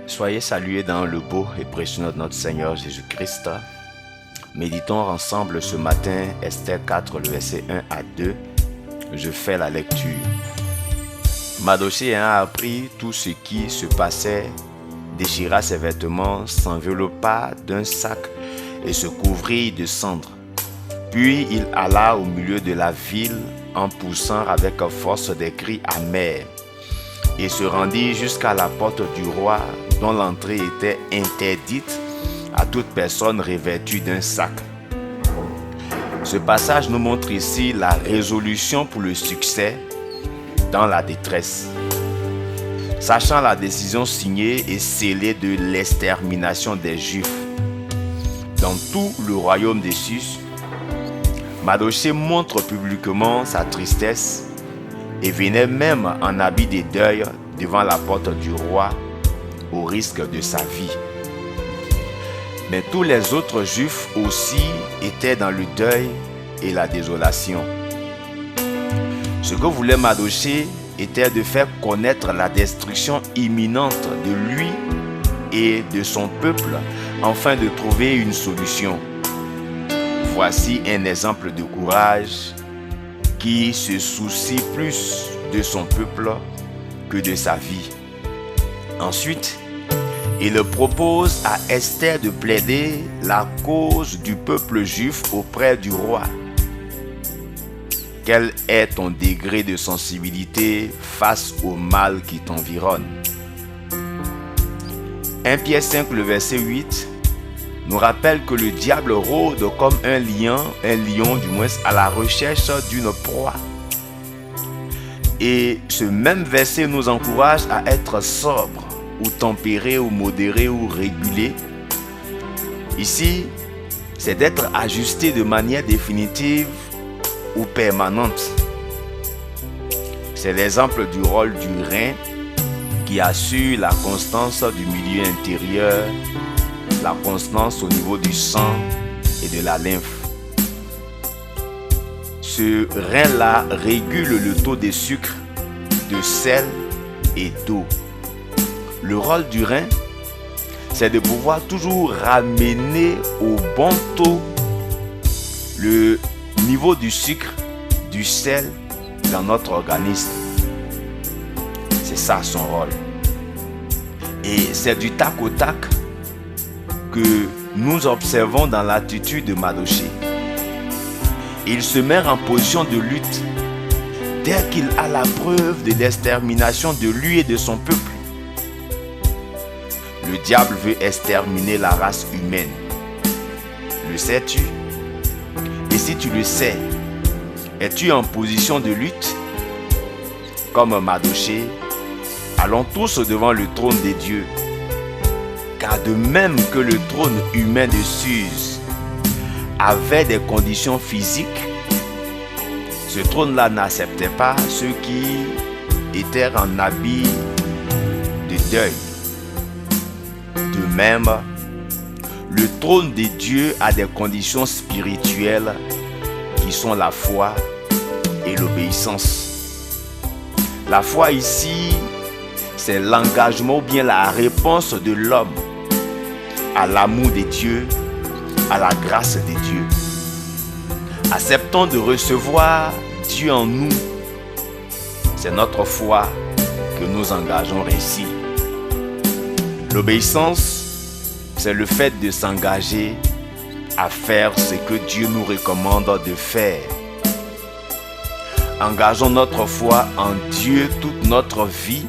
Soyez salués dans le beau et précieux nom de notre Seigneur Jésus-Christ. Méditons ensemble ce matin Esther 4, le verset 1 à 2. Je fais la lecture. Mardochée ayant appris tout ce qui se passait, déchira ses vêtements, s'enveloppa d'un sac et se couvrit de cendres. Puis il alla au milieu de la ville en poussant avec force des cris amers et se rendit jusqu'à la porte du roi dont l'entrée était interdite à toute personne revêtue d'un sac. Ce passage nous montre ici la résolution pour le succès dans la détresse. Sachant la décision signée et scellée de l'extermination des Juifs dans tout le royaume des Sus, Mardochée montre publiquement sa tristesse et venait même en habit de deuil devant la porte du roi au risque de sa vie. Mais tous les autres Juifs aussi étaient dans le deuil et la désolation. Ce que voulait Mardochée était de faire connaître la destruction imminente de lui et de son peuple afin de trouver une solution. Voici un exemple de courage qui se soucie plus de son peuple que de sa vie. Ensuite, il propose à Esther de plaider la cause du peuple juif auprès du roi. Quel est ton degré de sensibilité face au mal qui t'environne? 1 Pierre 5, le verset 8, nous rappelle que le diable rôde comme un lion du moins, à la recherche d'une proie. Et ce même verset nous encourage à être sobre, ou tempéré, ou modéré, ou régulé. Ici, c'est d'être ajusté de manière définitive ou permanente. C'est l'exemple du rôle du rein qui assure la constance du milieu intérieur, la constance au niveau du sang et de la lymphe. Ce rein-là régule le taux de sucre, de sel et d'eau. Le rôle du rein, c'est de pouvoir toujours ramener au bon taux le niveau du sucre, du sel dans notre organisme. C'est ça son rôle. Et c'est du tac au tac que nous observons dans l'attitude de Mardochée. Il se met en position de lutte dès qu'il a la preuve de l'extermination de lui et de son peuple. Le diable veut exterminer la race humaine. Le sais-tu? Et si tu le sais, es-tu en position de lutte? Comme Mardochée, allons tous devant le trône des dieux. Car de même que le trône humain de Suse avait des conditions physiques, ce trône-là n'acceptait pas ceux qui étaient en habit de deuil. De même, le trône des dieux a des conditions spirituelles qui sont la foi et l'obéissance. La foi ici, c'est l'engagement ou bien la réponse de l'homme à l'amour de Dieu, à la grâce de Dieu. Acceptons de recevoir Dieu en nous. C'est notre foi que nous engageons ainsi. L'obéissance, c'est le fait de s'engager à faire ce que Dieu nous recommande de faire. Engageons notre foi en Dieu toute notre vie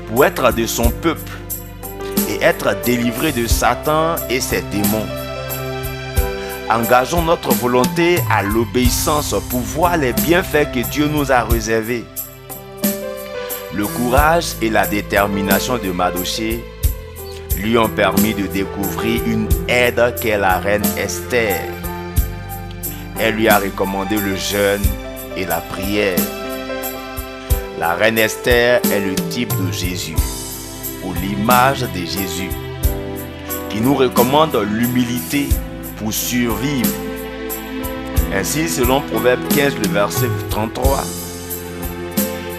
pour être de son peuple et être délivré de Satan et ses démons. Engageons notre volonté à l'obéissance pour voir les bienfaits que Dieu nous a réservés. Le courage et la détermination de Mardochée lui ont permis de découvrir une aide qu'est la reine Esther. Elle lui a recommandé le jeûne et la prière. La reine Esther est le type de Jésus, ou l'image de Jésus, qui nous recommande l'humilité pour survivre. Ainsi, selon Proverbe 15, le verset 33,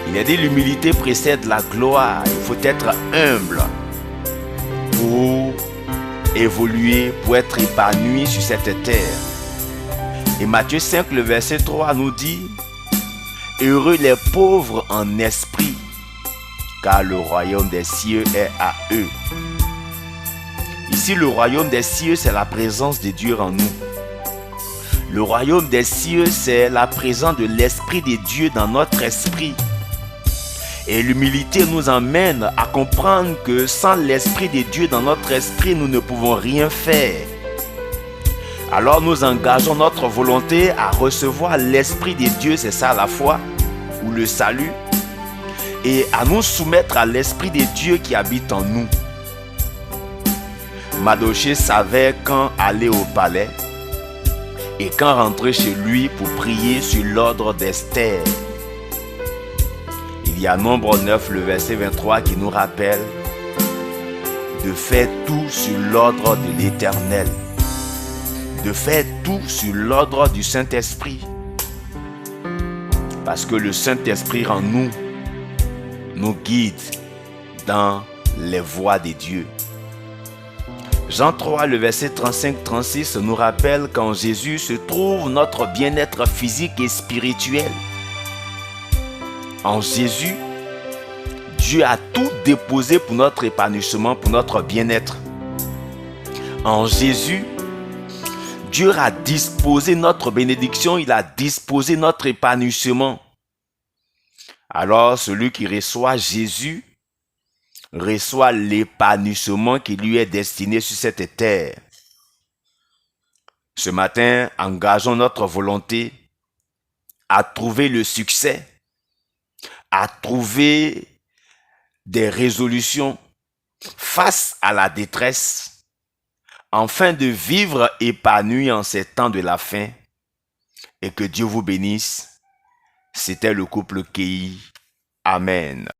il a dit l'humilité précède la gloire. Il faut être humble pour évoluer, pour être épanoui sur cette terre. Et Matthieu 5, le verset 3 nous dit: heureux les pauvres en esprit, car le royaume des cieux est à eux. Ici, le royaume des cieux, c'est la présence de Dieu en nous. Le royaume des cieux, c'est la présence de l'Esprit de Dieu dans notre esprit. Et l'humilité nous emmène à comprendre que sans l'Esprit de Dieu dans notre esprit, nous ne pouvons rien faire. Alors nous engageons notre volonté à recevoir l'Esprit de Dieu, c'est ça la foi ou le salut, et à nous soumettre à l'Esprit de Dieu qui habite en nous. Mardochée savait quand aller au palais et quand rentrer chez lui pour prier sur l'ordre d'Esther. Il y a Nombre 9, le verset 23 qui nous rappelle de faire tout sur l'ordre de l'Éternel, de faire tout sur l'ordre du Saint-Esprit, parce que le Saint-Esprit en nous nous guide dans les voies de Dieu. Jean 3, le verset 35-36 nous rappelle qu'en Jésus se trouve notre bien-être physique et spirituel. En Jésus, Dieu a tout déposé pour notre épanouissement, pour notre bien-être. En Jésus, Dieu a disposé notre bénédiction, il a disposé notre épanouissement. Alors, celui qui reçoit Jésus reçoit l'épanouissement qui lui est destiné sur cette terre. Ce matin, engageons notre volonté à trouver le succès, à trouver des résolutions face à la détresse, afin de vivre épanoui en ces temps de la fin, et que Dieu vous bénisse. C'était le couple Kei. Amen.